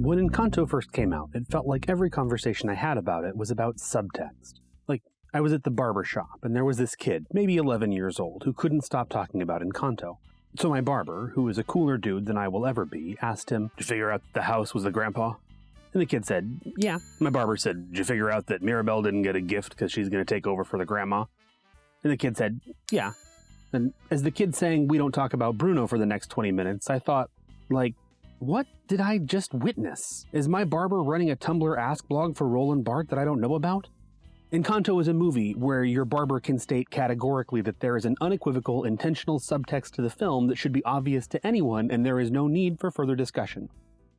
When Encanto first came out, it felt like every conversation I had about it was about subtext. Like, I was at the barber shop, and there was this kid, maybe 11 years old, who couldn't stop talking about Encanto. So my barber, who is a cooler dude than I will ever be, asked him, "Did you figure out that the house was the grandpa?" And the kid said, "Yeah." My barber said, "Did you figure out that Mirabel didn't get a gift because she's going to take over for the grandma?" And the kid said, "Yeah." And as the kid saying, "We don't talk about Bruno for the next 20 minutes, I thought, like, what did I just witness? Is my barber running a Tumblr Ask blog for Roland Barthes that I don't know about? Encanto is a movie where your barber can state categorically that there is an unequivocal, intentional subtext to the film that should be obvious to anyone and there is no need for further discussion.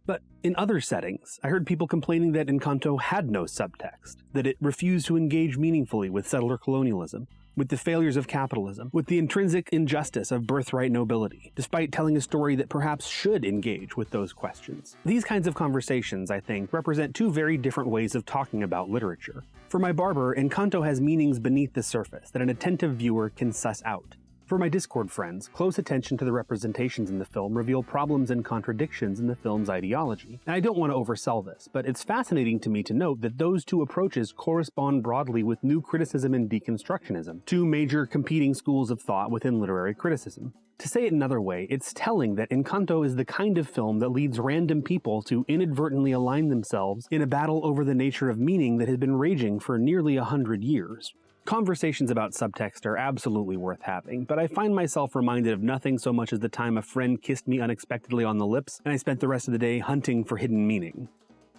But in other settings, I heard people complaining that Encanto had no subtext, that it refused to engage meaningfully with settler colonialism, with the failures of capitalism, with the intrinsic injustice of birthright nobility, despite telling a story that perhaps should engage with those questions. These kinds of conversations, I think, represent two very different ways of talking about literature. For my barber, Encanto has meanings beneath the surface that an attentive viewer can suss out. For my Discord friends, close attention to the representations in the film reveal problems and contradictions in the film's ideology. And I don't want to oversell this, but it's fascinating to me to note that those two approaches correspond broadly with new criticism and deconstructionism, two major competing schools of thought within literary criticism. To say it another way, it's telling that Encanto is the kind of film that leads random people to inadvertently align themselves in a battle over the nature of meaning that has been raging for nearly 100 years. Conversations about subtext are absolutely worth having, but I find myself reminded of nothing so much as the time a friend kissed me unexpectedly on the lips, and I spent the rest of the day hunting for hidden meaning.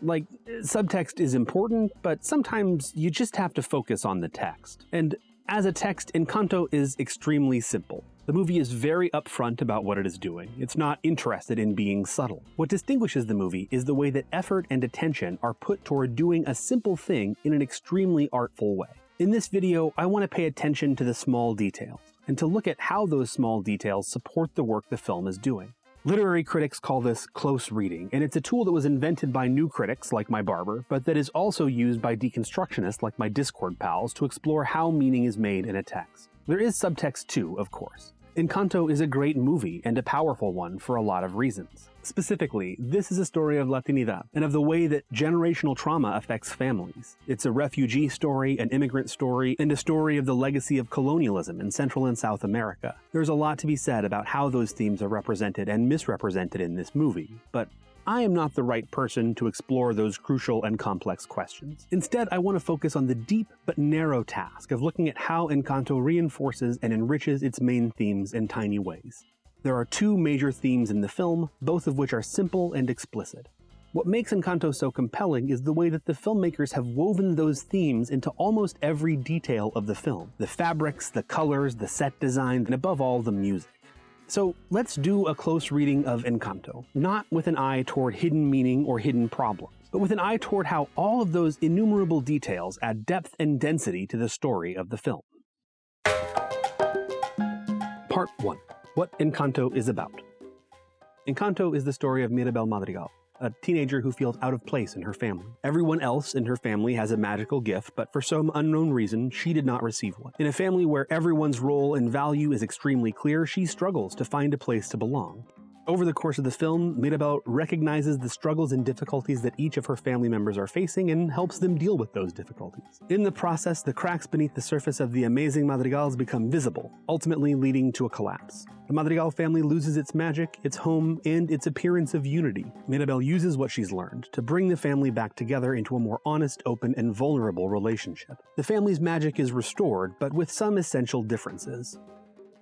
Like, subtext is important, but sometimes you just have to focus on the text. And as a text, Encanto is extremely simple. The movie is very upfront about what it is doing. It's not interested in being subtle. What distinguishes the movie is the way that effort and attention are put toward doing a simple thing in an extremely artful way. In this video, I want to pay attention to the small details, and to look at how those small details support the work the film is doing. Literary critics call this close reading, and it's a tool that was invented by new critics like my barber, but that is also used by deconstructionists like my Discord pals to explore how meaning is made in a text. There is subtext too, of course. Encanto is a great movie and a powerful one for a lot of reasons. Specifically, this is a story of Latinidad and of the way that generational trauma affects families. It's a refugee story, an immigrant story, and a story of the legacy of colonialism in Central and South America. There's a lot to be said about how those themes are represented and misrepresented in this movie, but I am not the right person to explore those crucial and complex questions. Instead, I want to focus on the deep but narrow task of looking at how Encanto reinforces and enriches its main themes in tiny ways. There are two major themes in the film, both of which are simple and explicit. What makes Encanto so compelling is the way that the filmmakers have woven those themes into almost every detail of the film. The fabrics, the colors, the set design, and above all, the music. So let's do a close reading of Encanto, not with an eye toward hidden meaning or hidden problems, but with an eye toward how all of those innumerable details add depth and density to the story of the film. Part 1. What Encanto is about. Encanto is the story of Mirabel Madrigal, a teenager who feels out of place in her family. Everyone else in her family has a magical gift, but for some unknown reason, she did not receive one. In a family where everyone's role and value is extremely clear, she struggles to find a place to belong. Over the course of the film, Mirabel recognizes the struggles and difficulties that each of her family members are facing and helps them deal with those difficulties. In the process, the cracks beneath the surface of the amazing Madrigals become visible, ultimately leading to a collapse. The Madrigal family loses its magic, its home, and its appearance of unity. Mirabel uses what she's learned to bring the family back together into a more honest, open, and vulnerable relationship. The family's magic is restored, but with some essential differences.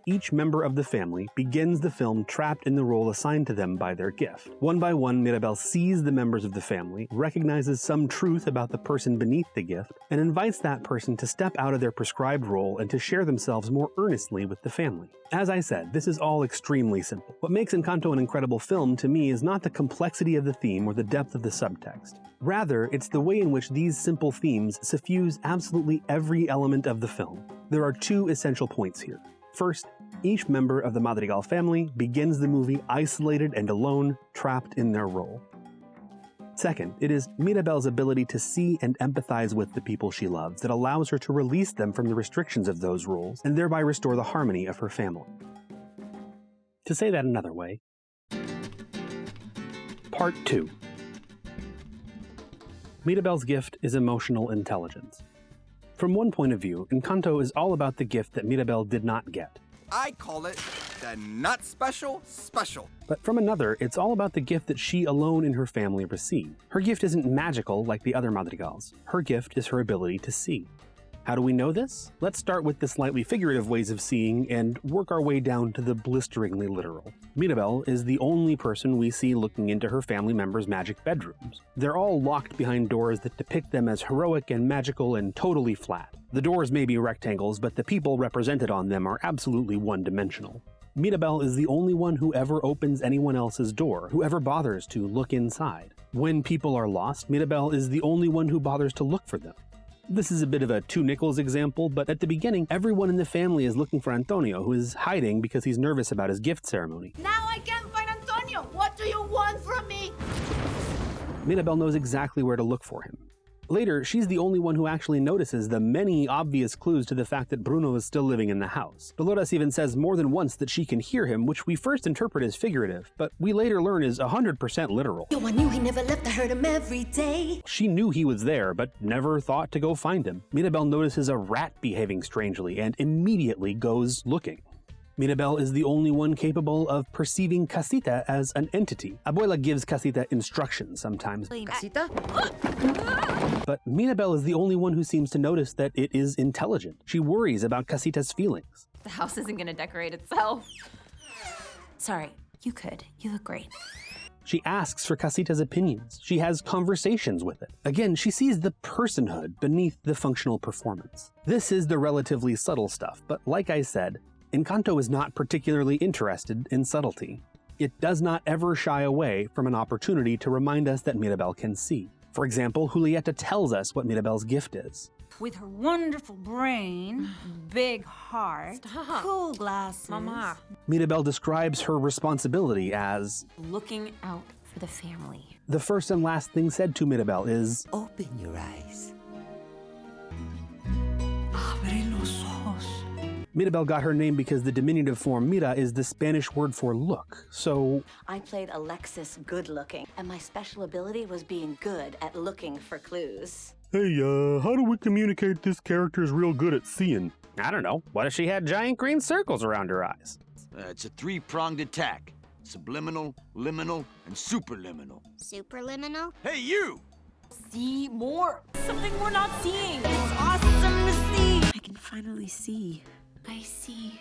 Each member of the family begins the film trapped in the role assigned to them by their gift. One by one, Mirabel sees the members of the family, recognizes some truth about the person beneath the gift, and invites that person to step out of their prescribed role and to share themselves more earnestly with the family. As I said, this is all extremely simple. What makes Encanto an incredible film to me is not the complexity of the theme or the depth of the subtext. Rather, it's the way in which these simple themes suffuse absolutely every element of the film. There are two essential points here. First, each member of the Madrigal family begins the movie isolated and alone, trapped in their role. Second, it is Mirabel's ability to see and empathize with the people she loves that allows her to release them from the restrictions of those roles and thereby restore the harmony of her family. To say that another way, Part 2. Mirabel's gift is emotional intelligence. From one point of view, Encanto is all about the gift that Mirabel did not get. I call it the not special special. But from another, it's all about the gift that she alone in her family received. Her gift isn't magical like the other Madrigals. Her gift is her ability to see. How do we know this? Let's start with the slightly figurative ways of seeing and work our way down to the blisteringly literal. Mirabel is the only person we see looking into her family members' magic bedrooms. They're all locked behind doors that depict them as heroic and magical and totally flat. The doors may be rectangles, but the people represented on them are absolutely one-dimensional. Mirabel is the only one who ever opens anyone else's door, who ever bothers to look inside. When people are lost, Mirabel is the only one who bothers to look for them. This is a bit of a two nickels example, but at the beginning, everyone in the family is looking for Antonio, who is hiding because he's nervous about his gift ceremony. Now I can't find Antonio! What do you want from me? Mirabel knows exactly where to look for him. Later, she's the only one who actually notices the many obvious clues to the fact that Bruno is still living in the house. Dolores even says more than once that she can hear him, which we first interpret as figurative, but we later learn is 100% literal. Yo, I knew he never left, I heard him every day. She knew he was there, but never thought to go find him. Mirabel notices a rat behaving strangely and immediately goes looking. Mirabel is the only one capable of perceiving Casita as an entity. Abuela gives Casita instructions sometimes. Casita? But Mirabel is the only one who seems to notice that it is intelligent. She worries about Casita's feelings. The house isn't gonna decorate itself. Sorry, you could. You look great. She asks for Casita's opinions. She has conversations with it. Again, she sees the personhood beneath the functional performance. This is the relatively subtle stuff, but like I said, Encanto is not particularly interested in subtlety. It does not ever shy away from an opportunity to remind us that Mirabel can see. For example, Julieta tells us what Mirabel's gift is. With her wonderful brain, big heart, cool glasses. Mama. Mirabel describes her responsibility as Looking out for the family. the first and last thing said to Mirabel is, Open your eyes. Abre los ojos. Mirabel got her name because the diminutive form mira is the Spanish word for look, so I played Alexis good looking, and my special ability was being good at looking for clues. hey, how do we communicate this character's real good at seeing? I don't know. What if she had giant green circles around her eyes? It's a three-pronged attack. Subliminal, liminal, and superliminal. Superliminal? Hey, you! See more. Something we're not seeing. It's awesome to see. I can finally see. I see.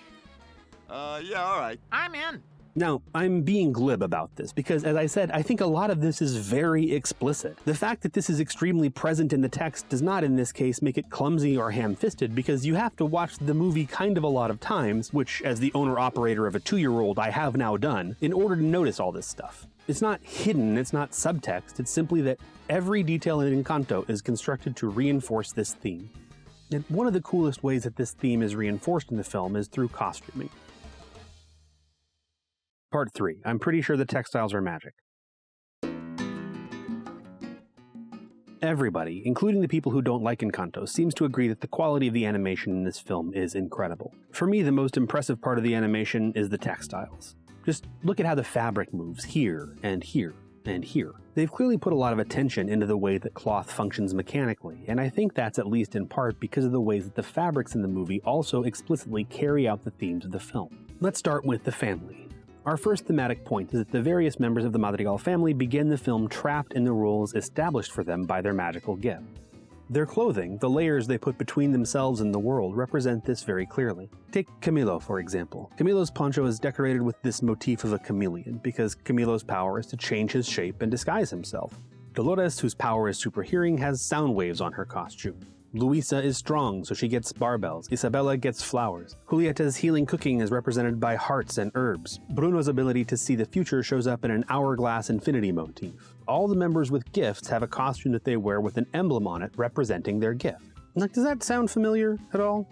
Yeah, all right. I'm in. Now, I'm being glib about this because, as I said, I think a lot of this is very explicit. The fact that this is extremely present in the text does not, in this case, make it clumsy or ham-fisted because you have to watch the movie kind of a lot of times, which, as the owner-operator of a 2-year-old, I have now done, in order to notice all this stuff. It's not hidden, it's not subtext, it's simply that every detail in Encanto is constructed to reinforce this theme. And one of the coolest ways that this theme is reinforced in the film is through costuming. Part 3. I'm pretty sure the textiles are magic. Everybody, including the people who don't like Encanto, seems to agree that the quality of the animation in this film is incredible. For me, the most impressive part of the animation is the textiles. Just look at how the fabric moves here and here and here. They've clearly put a lot of attention into the way that cloth functions mechanically, and I think that's at least in part because of the ways that the fabrics in the movie also explicitly carry out the themes of the film. Let's start with the family. Our first thematic point is that the various members of the Madrigal family begin the film trapped in the roles established for them by their magical gift. Their clothing, the layers they put between themselves and the world, represent this very clearly. Take Camilo, for example. Camilo's poncho is decorated with this motif of a chameleon, because Camilo's power is to change his shape and disguise himself. Dolores, whose power is super hearing, has sound waves on her costume. Luisa is strong, so she gets barbells. Isabella gets flowers. Julieta's healing cooking is represented by hearts and herbs. Bruno's ability to see the future shows up in an hourglass infinity motif. All the members with gifts have a costume that they wear with an emblem on it representing their gift. Like, does that sound familiar at all?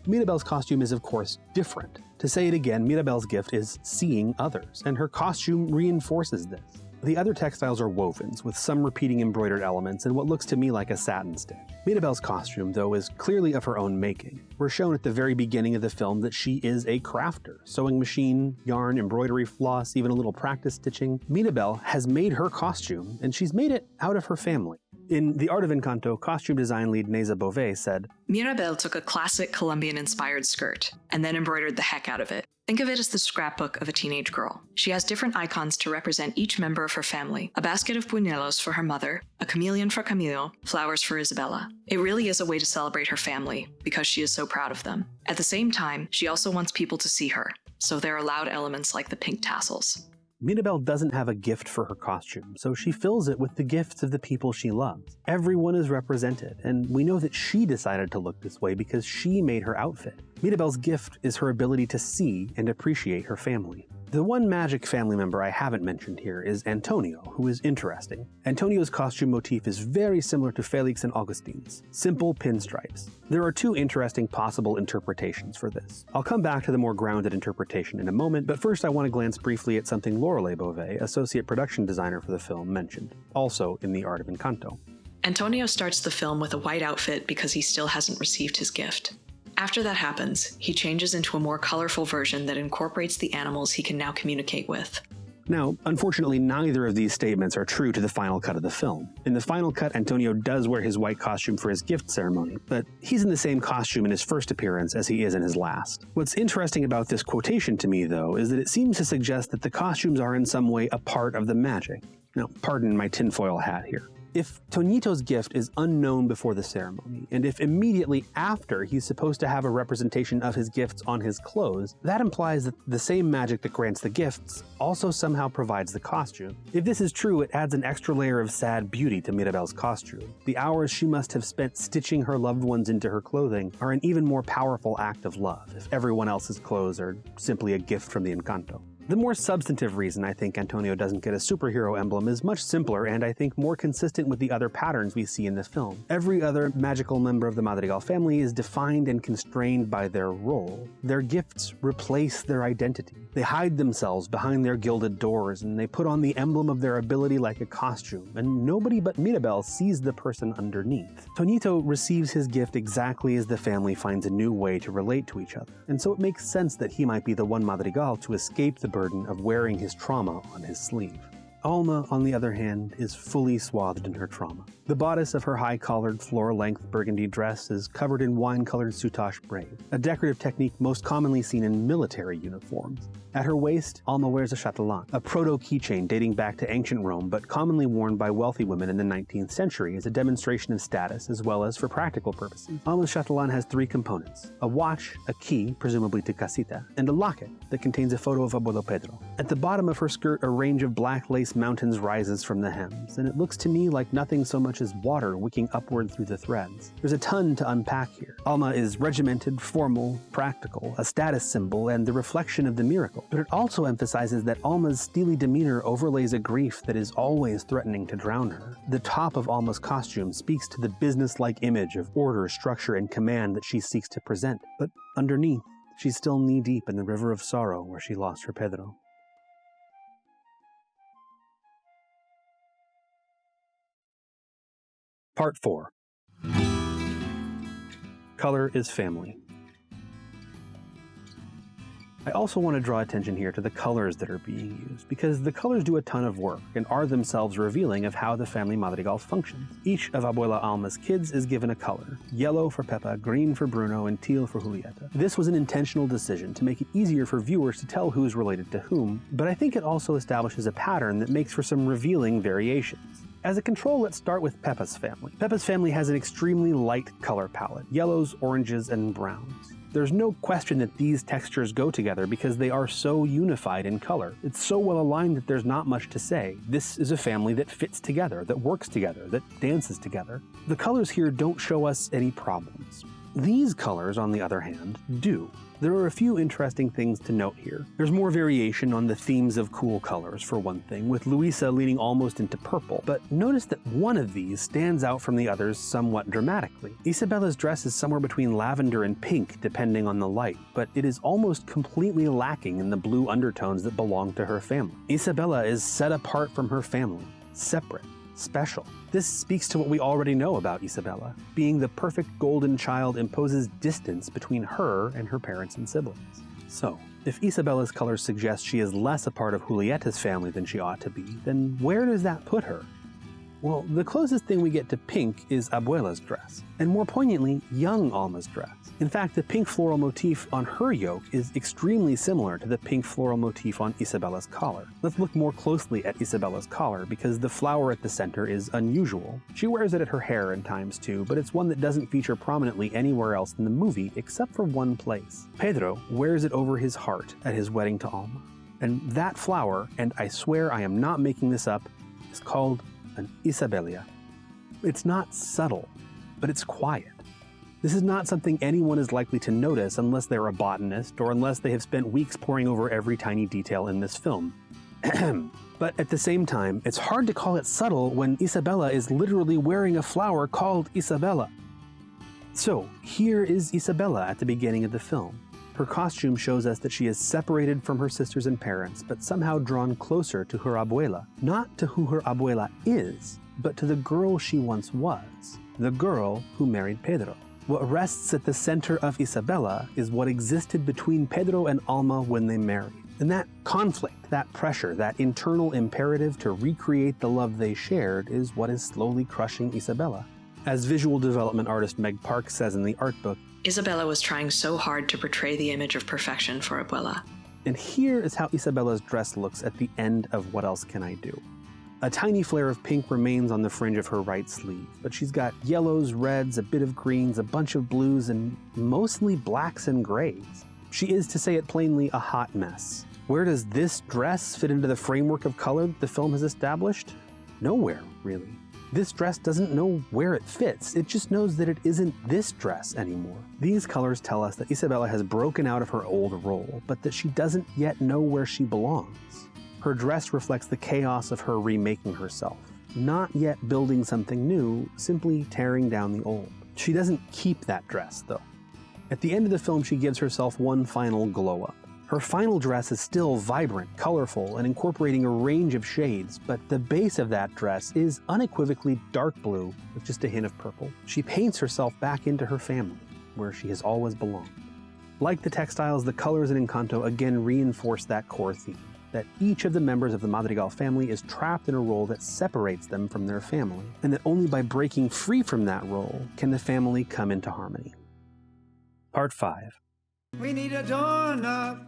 Mirabel's costume is, of course, different. To say it again, Mirabel's gift is seeing others, and her costume reinforces this. The other textiles are wovens, with some repeating embroidered elements and what looks to me like a satin stitch. Mirabel's costume, though, is clearly of her own making. We're shown at the very beginning of the film that she is a crafter. Sewing machine, yarn, embroidery, floss, even a little practice stitching. Mirabel has made her costume, and she's made it out of her family. In The Art of Encanto, costume design lead Neza Bove said, Mirabel took a classic Colombian-inspired skirt and then embroidered the heck out of it. Think of it as the scrapbook of a teenage girl. She has different icons to represent each member of her family. A basket of buñuelos for her mother, a chameleon for Camilo, flowers for Isabella. It really is a way to celebrate her family because she is so proud of them. At the same time, she also wants people to see her, so there are loud elements like the pink tassels. Mirabel doesn't have a gift for her costume, so she fills it with the gifts of the people she loves. Everyone is represented, and we know that she decided to look this way because she made her outfit. Mirabel's gift is her ability to see and appreciate her family. The one magic family member I haven't mentioned here is Antonio, who is interesting. Antonio's costume motif is very similar to Felix and Augustin's, simple pinstripes. There are two interesting possible interpretations for this. I'll come back to the more grounded interpretation in a moment, but first I want to glance briefly at something Lorelei Bove, associate production designer for the film, mentioned, also in The Art of Encanto. Antonio starts the film with a white outfit because he still hasn't received his gift. After that happens, he changes into a more colorful version that incorporates the animals he can now communicate with. Now, unfortunately, neither of these statements are true to the final cut of the film. In the final cut, Antonio does wear his white costume for his gift ceremony, but he's in the same costume in his first appearance as he is in his last. What's interesting about this quotation to me, though, is that it seems to suggest that the costumes are in some way a part of the magic. Now, pardon my tinfoil hat here. If Toñito's gift is unknown before the ceremony, and if immediately after he's supposed to have a representation of his gifts on his clothes, that implies that the same magic that grants the gifts also somehow provides the costume. If this is true, it adds an extra layer of sad beauty to Mirabel's costume. The hours she must have spent stitching her loved ones into her clothing are an even more powerful act of love, if everyone else's clothes are simply a gift from the Encanto. The more substantive reason I think Antonio doesn't get a superhero emblem is much simpler and I think more consistent with the other patterns we see in the film. Every other magical member of the Madrigal family is defined and constrained by their role. Their gifts replace their identity. They hide themselves behind their gilded doors and they put on the emblem of their ability like a costume, and nobody but Mirabel sees the person underneath. Toñito receives his gift exactly as the family finds a new way to relate to each other, and so it makes sense that he might be the one Madrigal to escape the burden of wearing his trauma on his sleeve. Alma, on the other hand, is fully swathed in her trauma. The bodice of her high-collared, floor-length burgundy dress is covered in wine-colored soutache braid, a decorative technique most commonly seen in military uniforms. At her waist, Alma wears a chatelan, a proto-keychain dating back to ancient Rome but commonly worn by wealthy women in the 19th century as a demonstration of status as well as for practical purposes. Alma's chatelan has three components: a watch, a key, presumably to casita, and a locket that contains a photo of Abuelo Pedro. At the bottom of her skirt, a range of black lace mountains rises from the hems, and it looks to me like nothing so much as water wicking upward through the threads. There's a ton to unpack here. Alma is regimented, formal, practical, a status symbol, and the reflection of the miracle. But it also emphasizes that Alma's steely demeanor overlays a grief that is always threatening to drown her. The top of Alma's costume speaks to the business-like image of order, structure, and command that she seeks to present, but underneath, she's still knee-deep in the river of sorrow where she lost her Pedro. Part 4. Color is family. I also want to draw attention here to the colors that are being used, because the colors do a ton of work and are themselves revealing of how the family Madrigal functions. Each of Abuela Alma's kids is given a color: yellow for Pepa, green for Bruno, and teal for Julieta. This was an intentional decision to make it easier for viewers to tell who's related to whom, but I think it also establishes a pattern that makes for some revealing variations. As a control, let's start with Pepa's family. Pepa's family has an extremely light color palette: yellows, oranges, and browns. There's no question that these textures go together because they are so unified in color. It's so well aligned that there's not much to say. This is a family that fits together, that works together, that dances together. The colors here don't show us any problems. These colors, on the other hand, do. There are a few interesting things to note here. There's more variation on the themes of cool colors, for one thing, with Luisa leaning almost into purple, but notice that one of these stands out from the others somewhat dramatically. Isabella's dress is somewhere between lavender and pink, depending on the light, but it is almost completely lacking in the blue undertones that belong to her family. Isabella is set apart from her family, separate, special. This speaks to what we already know about Isabella. Being the perfect golden child imposes distance between her and her parents and siblings. So, if Isabella's colors suggest she is less a part of Julieta's family than she ought to be, then where does that put her? Well, the closest thing we get to pink is Abuela's dress, and more poignantly, young Alma's dress. In fact, the pink floral motif on her yoke is extremely similar to the pink floral motif on Isabella's collar. Let's look more closely at Isabella's collar because the flower at the center is unusual. She wears it at her hair in times too, but it's one that doesn't feature prominently anywhere else in the movie except for one place. Pedro wears it over his heart at his wedding to Alma. And that flower, and I swear I am not making this up, is called an Isabelia. It's not subtle, but it's quiet. This is not something anyone is likely to notice unless they're a botanist or unless they have spent weeks poring over every tiny detail in this film. But at the same time, it's hard to call it subtle when Isabella is literally wearing a flower called Isabella. So, here is Isabella at the beginning of the film. Her costume shows us that she is separated from her sisters and parents, but somehow drawn closer to her abuela. Not to who her abuela is, but to the girl she once was. The girl who married Pedro. What rests at the center of Isabella is what existed between Pedro and Alma when they married. And that conflict, that pressure, that internal imperative to recreate the love they shared is what is slowly crushing Isabella. As visual development artist Meg Park says in the art book, Isabella was trying so hard to portray the image of perfection for Abuela. And here is how Isabella's dress looks at the end of What Else Can I Do? A tiny flare of pink remains on the fringe of her right sleeve, but she's got yellows, reds, a bit of greens, a bunch of blues, and mostly blacks and grays. She is, to say it plainly, a hot mess. Where does this dress fit into the framework of color that the film has established? Nowhere, really. This dress doesn't know where it fits, it just knows that it isn't this dress anymore. These colors tell us that Isabella has broken out of her old role, but that she doesn't yet know where she belongs. Her dress reflects the chaos of her remaking herself, not yet building something new, simply tearing down the old. She doesn't keep that dress, though. At the end of the film, she gives herself one final glow-up. Her final dress is still vibrant, colorful, and incorporating a range of shades, but the base of that dress is unequivocally dark blue with just a hint of purple. She paints herself back into her family, where she has always belonged. Like the textiles, the colors in Encanto again reinforce that core theme, that each of the members of the Madrigal family is trapped in a role that separates them from their family, and that only by breaking free from that role can the family come into harmony. Part 5. We need a doorknob.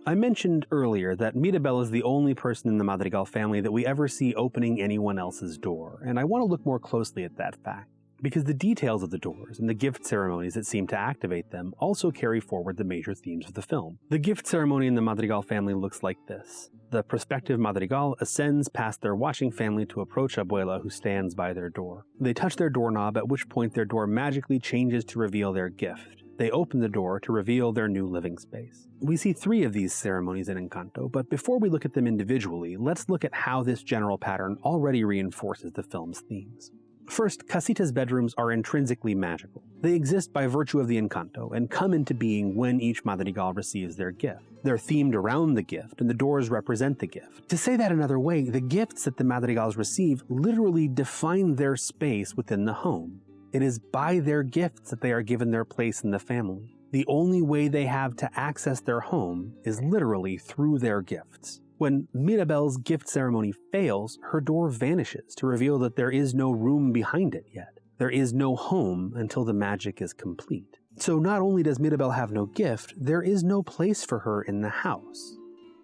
I mentioned earlier that Mirabel is the only person in the Madrigal family that we ever see opening anyone else's door, and I want to look more closely at that fact, because the details of the doors and the gift ceremonies that seem to activate them also carry forward the major themes of the film. The gift ceremony in the Madrigal family looks like this. The prospective Madrigal ascends past their watching family to approach Abuela, who stands by their door. They touch their doorknob, at which point their door magically changes to reveal their gift. They open the door to reveal their new living space. We see 3 of these ceremonies in Encanto, but before we look at them individually, let's look at how this general pattern already reinforces the film's themes. First, Casita's bedrooms are intrinsically magical. They exist by virtue of the Encanto and come into being when each Madrigal receives their gift. They're themed around the gift, and the doors represent the gift. To say that another way, the gifts that the Madrigals receive literally define their space within the home. It is by their gifts that they are given their place in the family. The only way they have to access their home is literally through their gifts. When Mirabel's gift ceremony fails, her door vanishes to reveal that there is no room behind it yet. There is no home until the magic is complete. So not only does Mirabel have no gift, there is no place for her in the house.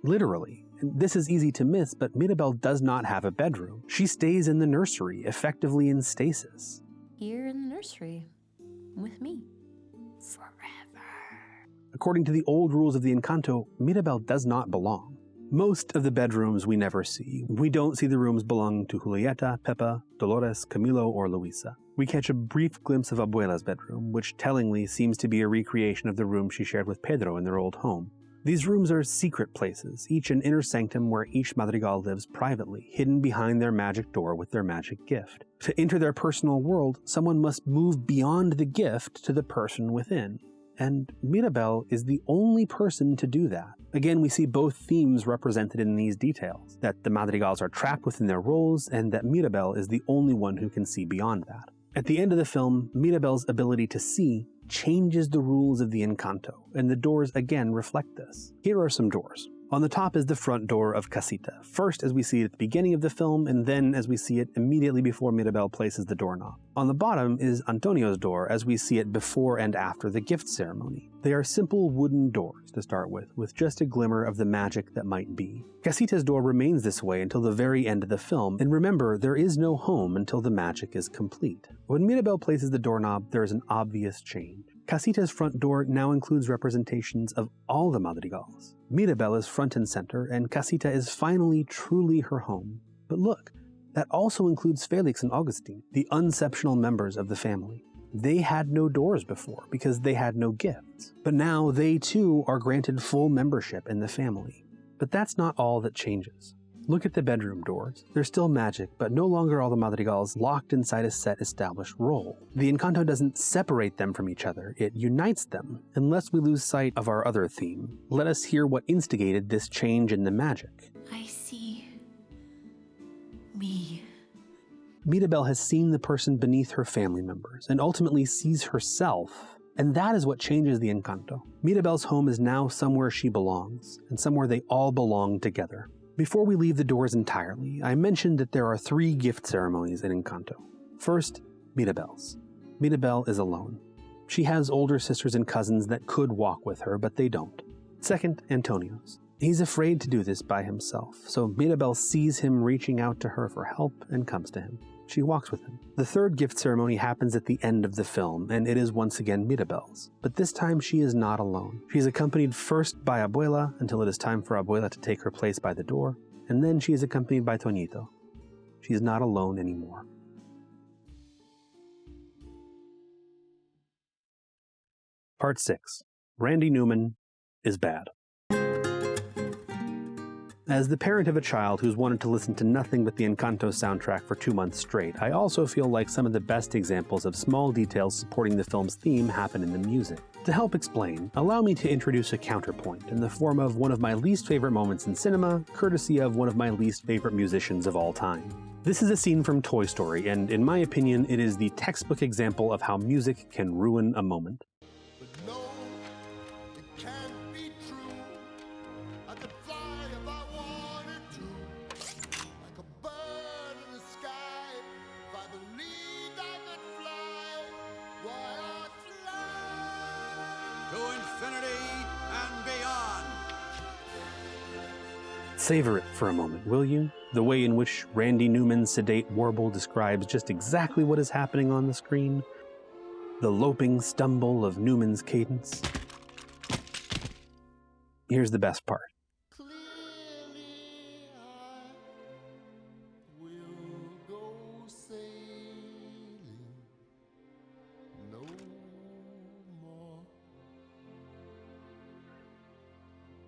Literally. This is easy to miss, but Mirabel does not have a bedroom. She stays in the nursery, effectively in stasis. Here in the nursery, with me. According to the old rules of the Encanto, Mirabel does not belong. Most of the bedrooms we never see. We don't see the rooms belonging to Julieta, Pepa, Dolores, Camilo, or Luisa. We catch a brief glimpse of Abuela's bedroom, which tellingly seems to be a recreation of the room she shared with Pedro in their old home. These rooms are secret places, each an inner sanctum where each Madrigal lives privately, hidden behind their magic door with their magic gift. To enter their personal world, someone must move beyond the gift to the person within. And Mirabel is the only person to do that. Again, we see both themes represented in these details, that the Madrigals are trapped within their roles, and that Mirabel is the only one who can see beyond that. At the end of the film, Mirabel's ability to see changes the rules of the Encanto, and the doors again reflect this. Here are some doors. On the top is the front door of Casita, first as we see it at the beginning of the film, and then as we see it immediately before Mirabel places the doorknob. On the bottom is Antonio's door, as we see it before and after the gift ceremony. They are simple wooden doors to start with just a glimmer of the magic that might be. Casita's door remains this way until the very end of the film, and remember, there is no home until the magic is complete. When Mirabel places the doorknob, there is an obvious change. Casita's front door now includes representations of all the Madrigals. Mirabel is front and center, and Casita is finally truly her home. But look, that also includes Felix and Augustine, the unceptional members of the family. They had no doors before because they had no gifts. But now they too are granted full membership in the family. But that's not all that changes. Look at the bedroom doors. They're still magic, but no longer all the Madrigals locked inside a set established role. The Encanto doesn't separate them from each other, it unites them. Unless we lose sight of our other theme, let us hear what instigated this change in the magic. I see me. Mirabel has seen the person beneath her family members, and ultimately sees herself, and that is what changes the Encanto. Mirabel's home is now somewhere she belongs, and somewhere they all belong together. Before we leave the doors entirely, I mentioned that there are 3 gift ceremonies in Encanto. First, Mirabel's. Mirabel is alone. She has older sisters and cousins that could walk with her, but they don't. Second, Antonio's. He's afraid to do this by himself, so Mirabel sees him reaching out to her for help and comes to him. She walks with him. The third gift ceremony happens at the end of the film, and it is once again Mirabel's. But this time she is not alone. She is accompanied first by Abuela until it is time for Abuela to take her place by the door, and then she is accompanied by Toñito. She is not alone anymore. Part 6. Randy Newman is bad. As the parent of a child who's wanted to listen to nothing but the Encanto soundtrack for 2 months straight, I also feel like some of the best examples of small details supporting the film's theme happen in the music. To help explain, allow me to introduce a counterpoint in the form of one of my least favorite moments in cinema, courtesy of one of my least favorite musicians of all time. This is a scene from Toy Story, and in my opinion, it is the textbook example of how music can ruin a moment. Savor it for a moment, will you? The way in which Randy Newman's sedate warble describes just exactly what is happening on the screen. The loping stumble of Newman's cadence. Here's the best part.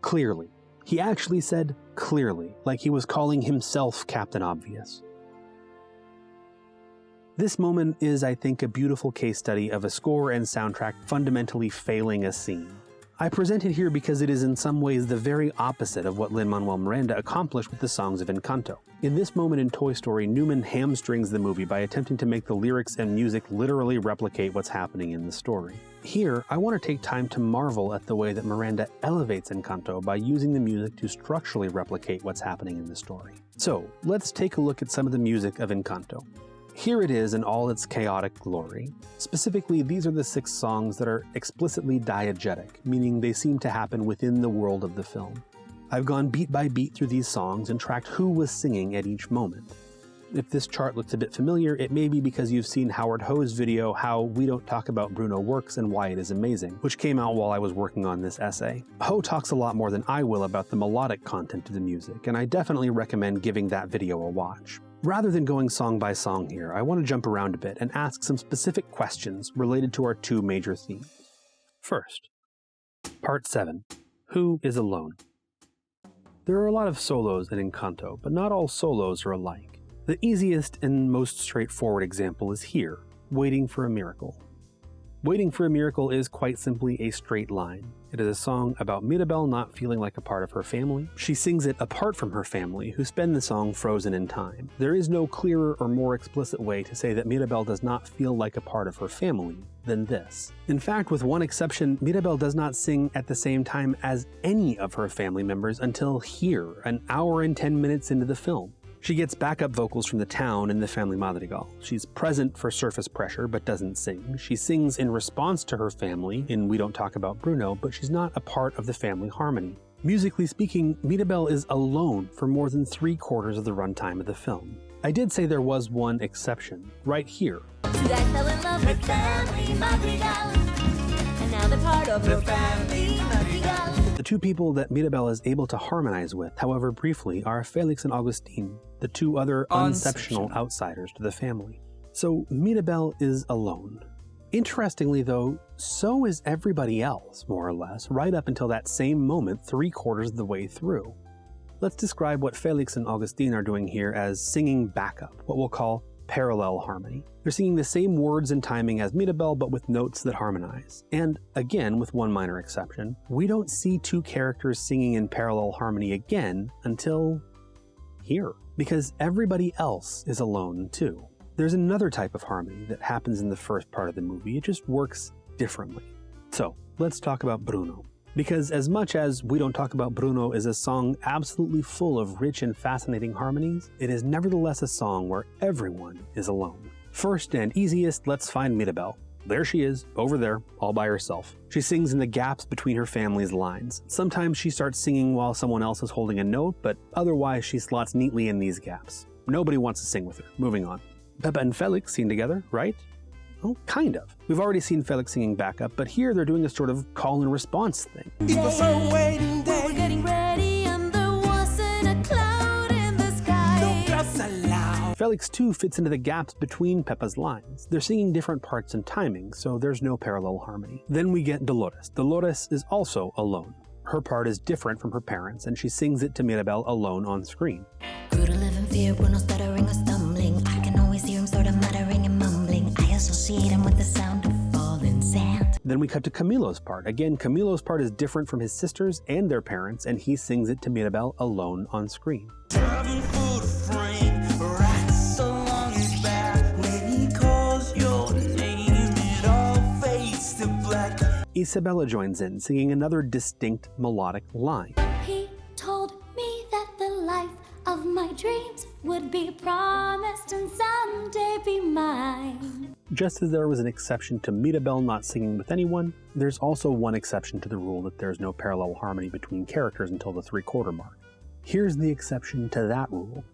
Clearly. He actually said clearly, like he was calling himself Captain Obvious. This moment is, I think, a beautiful case study of a score and soundtrack fundamentally failing a scene. I present it here because it is in some ways the very opposite of what Lin-Manuel Miranda accomplished with the songs of Encanto. In this moment in Toy Story, Newman hamstrings the movie by attempting to make the lyrics and music literally replicate what's happening in the story. Here, I want to take time to marvel at the way that Miranda elevates Encanto by using the music to structurally replicate what's happening in the story. So, let's take a look at some of the music of Encanto. Here it is in all its chaotic glory. Specifically, these are the 6 songs that are explicitly diegetic, meaning they seem to happen within the world of the film. I've gone beat by beat through these songs and tracked who was singing at each moment. If this chart looks a bit familiar, it may be because you've seen Howard Ho's video, How We Don't Talk About Bruno Works and Why It Is Amazing, which came out while I was working on this essay. Ho talks a lot more than I will about the melodic content of the music, and I definitely recommend giving that video a watch. Rather than going song by song here, I want to jump around a bit and ask some specific questions related to our 2 major themes. First, Part 7. Who is alone? There are a lot of solos in Encanto, but not all solos are alike. The easiest and most straightforward example is here, Waiting for a Miracle. Waiting for a Miracle is quite simply a straight line. It is a song about Mirabel not feeling like a part of her family. She sings it apart from her family, who spend the song frozen in time. There is no clearer or more explicit way to say that Mirabel does not feel like a part of her family. than this. In fact, with one exception, Mirabel does not sing at the same time as any of her family members until here, an hour and 10 minutes into the film. She gets backup vocals from the town in the family madrigal. She's present for surface pressure, but doesn't sing. She sings in response to her family in We Don't Talk About Bruno, but she's not a part of the family harmony. Musically speaking, Mirabel is alone for more than 3/4 of the runtime of the film. I did say there was one exception, right here. I fell in love with family madrigal, and now they're part of the family madrigal. The two people that Mirabel is able to harmonize with, however briefly, are Felix and Augustine, the two other unexceptional outsiders to the family. So Mirabel is alone. Interestingly though, so is everybody else, more or less, right up until that same moment 3/4 of the way through. Let's describe what Felix and Augustine are doing here as singing backup, what we'll call parallel harmony. They're singing the same words and timing as Mirabel, but with notes that harmonize. And again, with one minor exception, we don't see two characters singing in parallel harmony again until here, because everybody else is alone too. There's another type of harmony that happens in the first part of the movie. It just works differently. So let's talk about Bruno. Because as much as We Don't Talk About Bruno is a song absolutely full of rich and fascinating harmonies, it is nevertheless a song where everyone is alone. First and easiest, let's find Mirabel. There she is, over there, all by herself. She sings in the gaps between her family's lines. Sometimes she starts singing while someone else is holding a note, but otherwise she slots neatly in these gaps. Nobody wants to sing with her. Moving on. Pepa and Felix sing together, right? Well, kind of. We've already seen Felix singing backup, but here they're doing a sort of call and response thing. We were getting ready and there wasn't a cloud in the sky. Felix too fits into the gaps between Pepa's lines. They're singing different parts and timing, so there's no parallel harmony. Then we get Dolores. Dolores is also alone. Her part is different from her parents, and she sings it to Mirabel alone on screen. Grew to live in fear, Bruno stuttering or stumbling. I can always hear him sort of muttering and mumbling. I associate him with the sound of falling sand. Then we cut to Camilo's part. Again, Camilo's part is different from his sisters and their parents, and he sings it to Mirabel alone on screen. Isabella joins in, singing another distinct melodic line. He told me that the life of my dreams would be promised and someday be mine. Just as there was an exception to Mirabel not singing with anyone, there's also one exception to the rule that there's no parallel harmony between characters until the 3/4 mark. Here's the exception to that rule.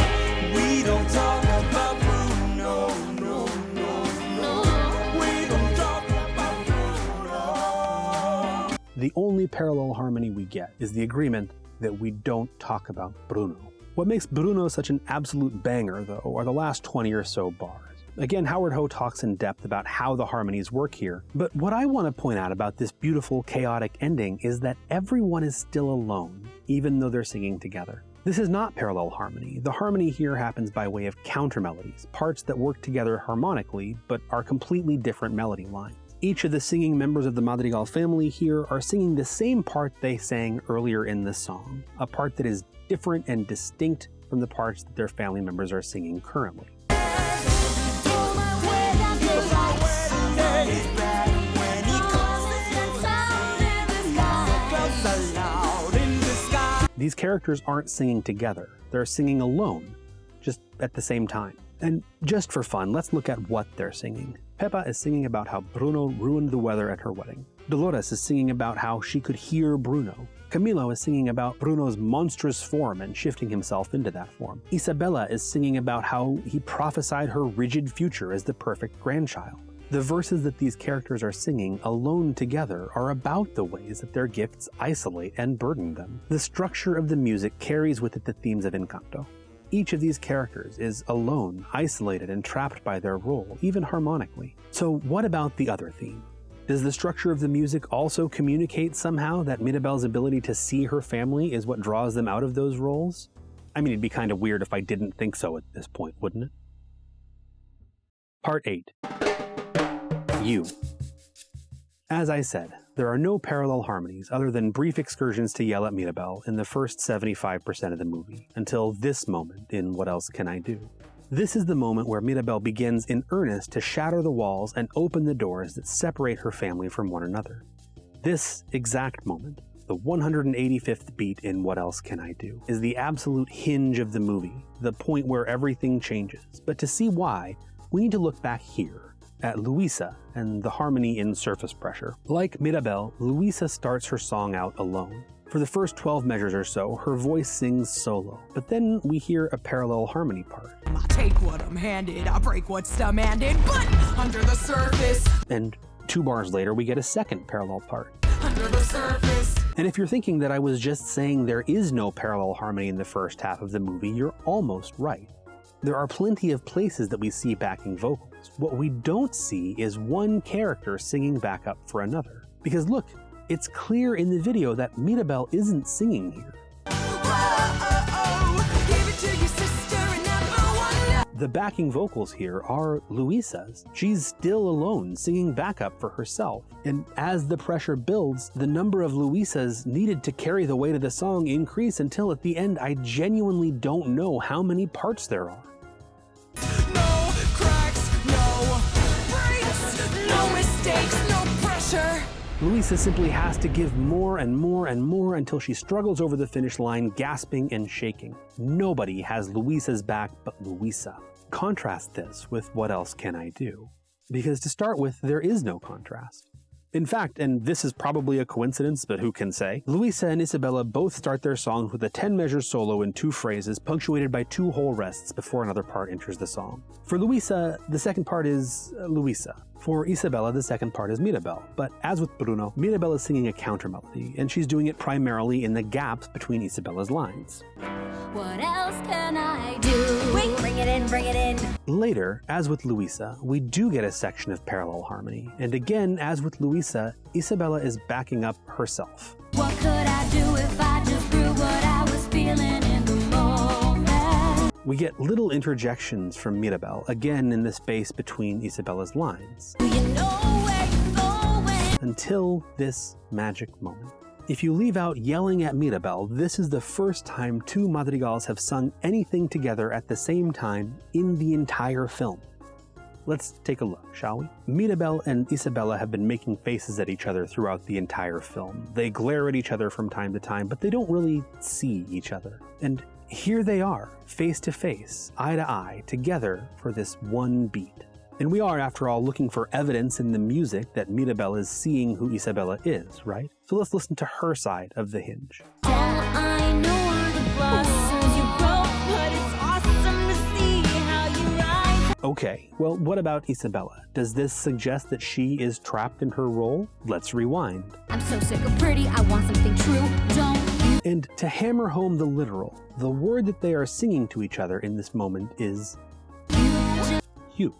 We don't talk about Bruno, no, no, no. We don't talk about Bruno. The only parallel harmony we get is the agreement that we don't talk about Bruno. What makes Bruno such an absolute banger, though, are the last 20 or so bars. Again, Howard Ho talks in depth about how the harmonies work here, but what I want to point out about this beautiful, chaotic ending is that everyone is still alone, even though they're singing together. This is not parallel harmony. The harmony here happens by way of counter-melodies, parts that work together harmonically, but are completely different melody lines. Each of the singing members of the Madrigal family here are singing the same part they sang earlier in the song, a part that is different and distinct from the parts that their family members are singing currently. These characters aren't singing together, they're singing alone, just at the same time. And just for fun, let's look at what they're singing. Pepa is singing about how Bruno ruined the weather at her wedding. Dolores is singing about how she could hear Bruno. Camilo is singing about Bruno's monstrous form and shifting himself into that form. Isabella is singing about how he prophesied her rigid future as the perfect grandchild. The verses that these characters are singing alone together are about the ways that their gifts isolate and burden them. The structure of the music carries with it the themes of Encanto. Each of these characters is alone, isolated, and trapped by their role, even harmonically. So what about the other theme? Does the structure of the music also communicate somehow that Mirabel's ability to see her family is what draws them out of those roles? I mean, it'd be kind of weird if I didn't think so at this point, wouldn't it? Part 8. You. As I said, there are no parallel harmonies other than brief excursions to yell at Mirabel in the first 75% of the movie, until this moment in What Else Can I Do? This is the moment where Mirabel begins in earnest to shatter the walls and open the doors that separate her family from one another. This exact moment, the 185th beat in What Else Can I Do, is the absolute hinge of the movie, the point where everything changes. But to see why, we need to look back here at Luisa and the harmony in Surface Pressure. Like Mirabel, Luisa starts her song out alone. For the first 12 measures or so, her voice sings solo, but then we hear a parallel harmony part. I take what I'm handed, I break what's demanded, but under the surface. And 2 bars later, we get a second parallel part. Under the surface. And if you're thinking that I was just saying there is no parallel harmony in the first half of the movie, you're almost right. There are plenty of places that we see backing vocals. What we don't see is one character singing back up for another. Because look, it's clear in the video that Mirabel isn't singing here. The backing vocals here are Luisa's. She's still alone, singing backup for herself. And as the pressure builds, the number of Luisas needed to carry the weight of the song increase until at the end I genuinely don't know how many parts there are. No cracks, no breaks, no mistakes, no pressure. Luisa simply has to give more and more and more until she struggles over the finish line, gasping and shaking. Nobody has Luisa's back but Luisa. Contrast this with What Else Can I Do? Because to start with, there is no contrast. In fact, and this is probably a coincidence, but who can say, Luisa and Isabella both start their songs with a 10-measure solo in 2 phrases, punctuated by 2 whole rests before another part enters the song. For Luisa, the second part is Luisa. For Isabella, the second part is Mirabel. But as with Bruno, Mirabel is singing a counter melody, and she's doing it primarily in the gaps between Isabella's lines. What else can I do? Wait, bring it in, bring it in. Later, as with Luisa, we do get a section of parallel harmony, and again, as with Luisa, Isabella is backing up herself. What could I do if I just grew what I was feeling in the moment? We get little interjections from Mirabel, again in the space between Isabella's lines. Do you know where you're going? Until this magic moment. If you leave out yelling at Mirabel, this is the first time 2 madrigals have sung anything together at the same time in the entire film. Let's take a look, shall we? Mirabel and Isabella have been making faces at each other throughout the entire film. They glare at each other from time to time, but they don't really see each other. And here they are, face to face, eye to eye, together for this one beat. And we are, after all, looking for evidence in the music that Mirabel is seeing who Isabella is, right? So let's listen to her side of the hinge. All I know are the blossoms you grow, but it's awesome to see how you rise. Okay, well, what about Isabella? Does this suggest that she is trapped in her role? Let's rewind. I'm so sick of pretty, I want something true, don't you? And to hammer home the literal, the word that they are singing to each other in this moment is you.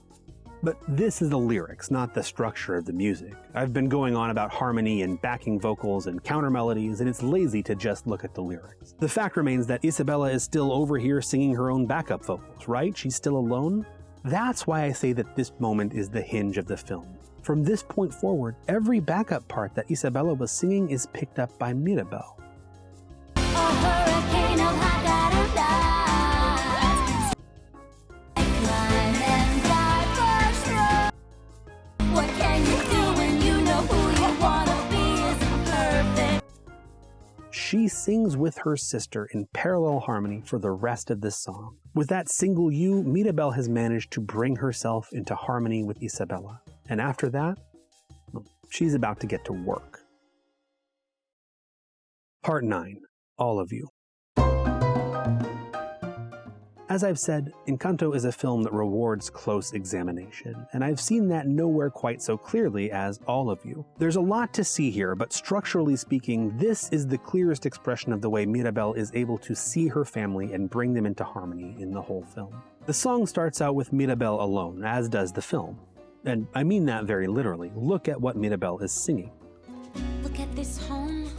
But this is the lyrics, not the structure of the music. I've been going on about harmony and backing vocals and counter melodies, and it's lazy to just look at the lyrics. The fact remains that Isabella is still over here singing her own backup vocals, right? She's still alone? That's why I say that this moment is the hinge of the film. From this point forward, every backup part that Isabella was singing is picked up by Mirabel. A hurricane of hot what can you do when you know who you wanna be isn't perfect? She sings with her sister in parallel harmony for the rest of this song. With that single you, Mirabel has managed to bring herself into harmony with Isabella. And after that, well, she's about to get to work. Part 9. All of You. As I've said, Encanto is a film that rewards close examination, and I've seen that nowhere quite so clearly as All of You. There's a lot to see here, but structurally speaking, this is the clearest expression of the way Mirabel is able to see her family and bring them into harmony in the whole film. The song starts out with Mirabel alone, as does the film. And I mean that very literally. Look at what Mirabel is singing. Look at this home.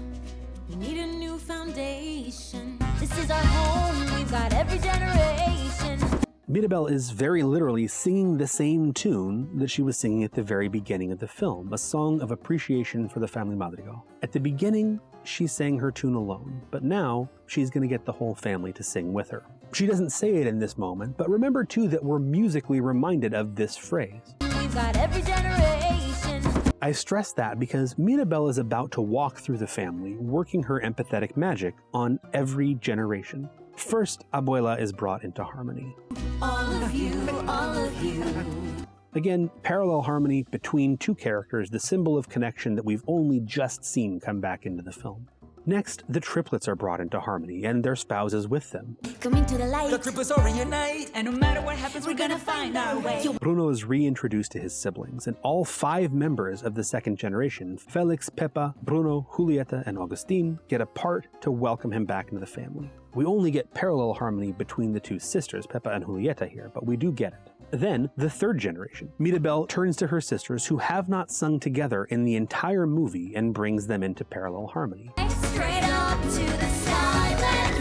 We need a new foundation. This is our home. We've got every generation. Mirabel is very literally singing the same tune that she was singing at the very beginning of the film, a song of appreciation for the family madrigal. At the beginning, she sang her tune alone, but now she's going to get the whole family to sing with her. She doesn't say it in this moment, but remember too that we're musically reminded of this phrase. We've got every generation. I stress that because Mirabel is about to walk through the family, working her empathetic magic on every generation. First, Abuela is brought into harmony. All of you, all of you. Again, parallel harmony between two characters, the symbol of connection that we've only just seen come back into the film. Next, the triplets are brought into harmony, and their spouses with them. Coming to the light. The triplets are reunite, and no matter what happens, we're gonna find our way. Bruno is reintroduced to his siblings, and all 5 members of the second generation, Felix, Pepa, Bruno, Julieta, and Augustine, get a part to welcome him back into the family. We only get parallel harmony between the 2 sisters, Pepa and Julieta here, but we do get it. Then, the third generation. Mirabel turns to her sisters who have not sung together in the entire movie and brings them into parallel harmony. Straight up to the side, let's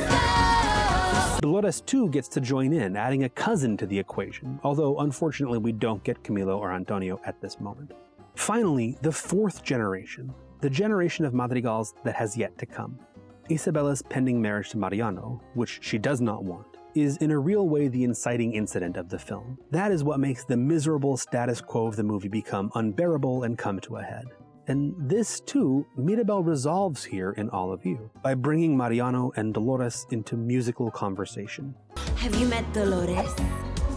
go. Dolores too gets to join in, adding a cousin to the equation, although unfortunately we don't get Camilo or Antonio at this moment. Finally, the 4th generation, the generation of Madrigals that has yet to come. Isabella's pending marriage to Mariano, which she does not want, is in a real way the inciting incident of the film. That is what makes the miserable status quo of the movie become unbearable and come to a head. And this, too, Mirabel resolves here in All of You, by bringing Mariano and Dolores into musical conversation. Have you met Dolores?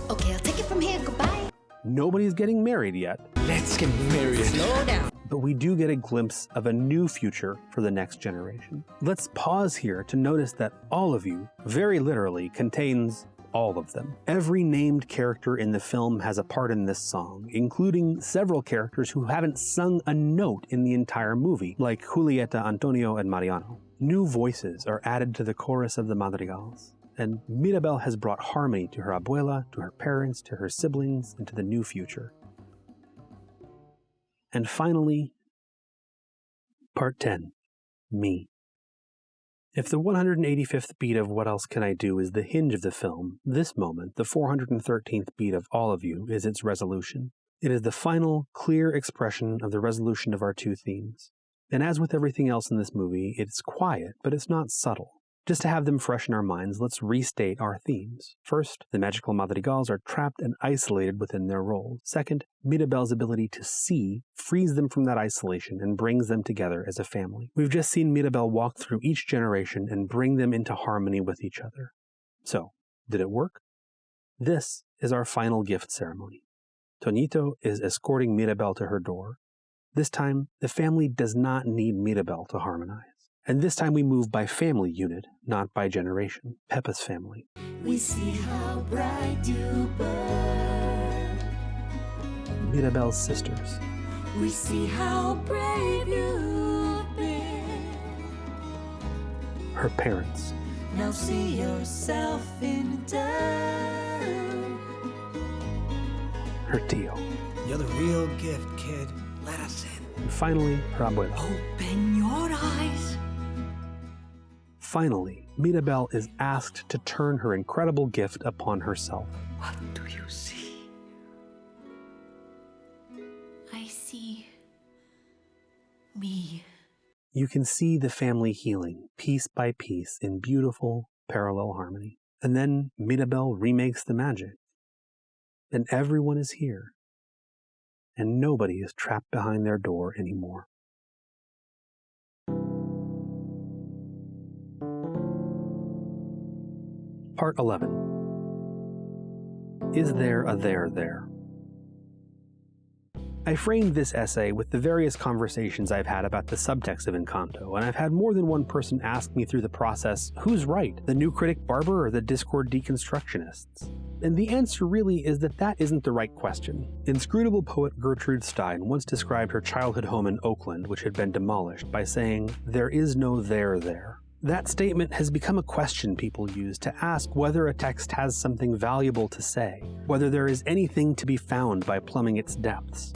Okay, I'll take it from here. Goodbye. Nobody's getting married yet. Let's get married. Slow down. But we do get a glimpse of a new future for the next generation. Let's pause here to notice that All of You, very literally, contains all of them. Every named character in the film has a part in this song, including several characters who haven't sung a note in the entire movie, like Julieta, Antonio, and Mariano. New voices are added to the chorus of the Madrigals, and Mirabel has brought harmony to her abuela, to her parents, to her siblings, and to the new future. And finally, Part 10, Me. If the 185th beat of What Else Can I Do is the hinge of the film, this moment, the 413th beat of All of You, is its resolution. It is the final, clear expression of the resolution of our 2 themes. And as with everything else in this movie, it's quiet, but it's not subtle. Just to have them fresh in our minds, let's restate our themes. First, the magical Madrigals are trapped and isolated within their roles. Second, Mirabel's ability to see frees them from that isolation and brings them together as a family. We've just seen Mirabel walk through each generation and bring them into harmony with each other. So, did it work? This is our final gift ceremony. Toñito is escorting Mirabel to her door. This time, the family does not need Mirabel to harmonize. And this time we move by family unit, not by generation. Pepa's family. We see how bright you burn. Mirabel's sisters. We see how brave you've been. Her parents. Now see yourself in turn. Her tío. You're the real gift, kid. Let us in. And finally, her abuela. Open your eyes. Finally, Mirabel is asked to turn her incredible gift upon herself. What do you see? I see me. You can see the family healing, piece by piece, in beautiful parallel harmony. And then Mirabel remakes the magic. And everyone is here. And nobody is trapped behind their door anymore. Part 11. Is there a there there? I framed this essay with the various conversations I've had about the subtext of Encanto, and I've had more than one person ask me through the process, who's right, the new critic Barber or the Discord deconstructionists? And the answer really is that that isn't the right question. Inscrutable poet Gertrude Stein once described her childhood home in Oakland, which had been demolished, by saying, "There is no there there." That statement has become a question people use to ask whether a text has something valuable to say, whether there is anything to be found by plumbing its depths.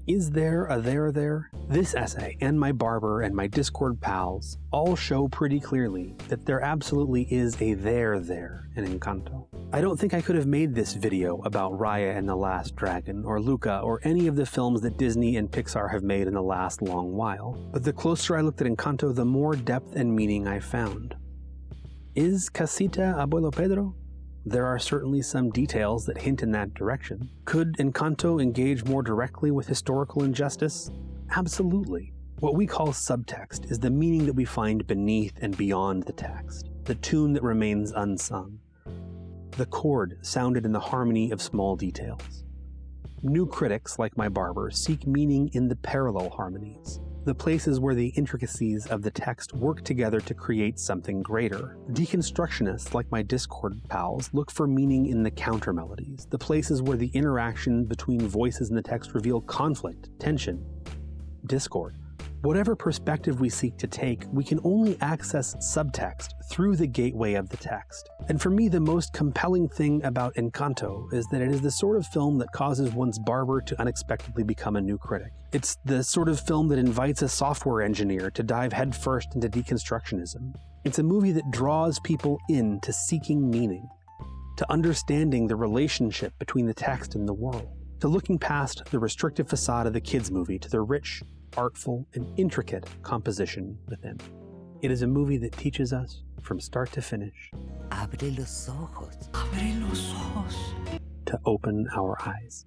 Is there a there there? This essay, and my Barber and my Discord pals, all show pretty clearly that there absolutely is a there there in Encanto. I don't think I could have made this video about Raya and the Last Dragon, or Luca, or any of the films that Disney and Pixar have made in the last long while. But the closer I looked at Encanto, the more depth and meaning I found. Is Casita Abuelo Pedro? There are certainly some details that hint in that direction. Could Encanto engage more directly with historical injustice? Absolutely. What we call subtext is the meaning that we find beneath and beyond the text, the tune that remains unsung. The chord sounded in the harmony of small details. New critics, like my barber, seek meaning in the parallel harmonies, the places where the intricacies of the text work together to create something greater. Deconstructionists, like my Discord pals, look for meaning in the counter-melodies, the places where the interaction between voices in the text reveal conflict, tension, discord. Whatever perspective we seek to take, we can only access subtext through the gateway of the text. And for me, the most compelling thing about Encanto is that it is the sort of film that causes one's barber to unexpectedly become a new critic. It's the sort of film that invites a software engineer to dive headfirst into deconstructionism. It's a movie that draws people into seeking meaning, to understanding the relationship between the text and the world, to looking past the restrictive facade of the kids' movie to the rich, artful, and intricate composition within. It is a movie that teaches us, from start to finish, Abre los ojos. Abre los ojos. to open our eyes.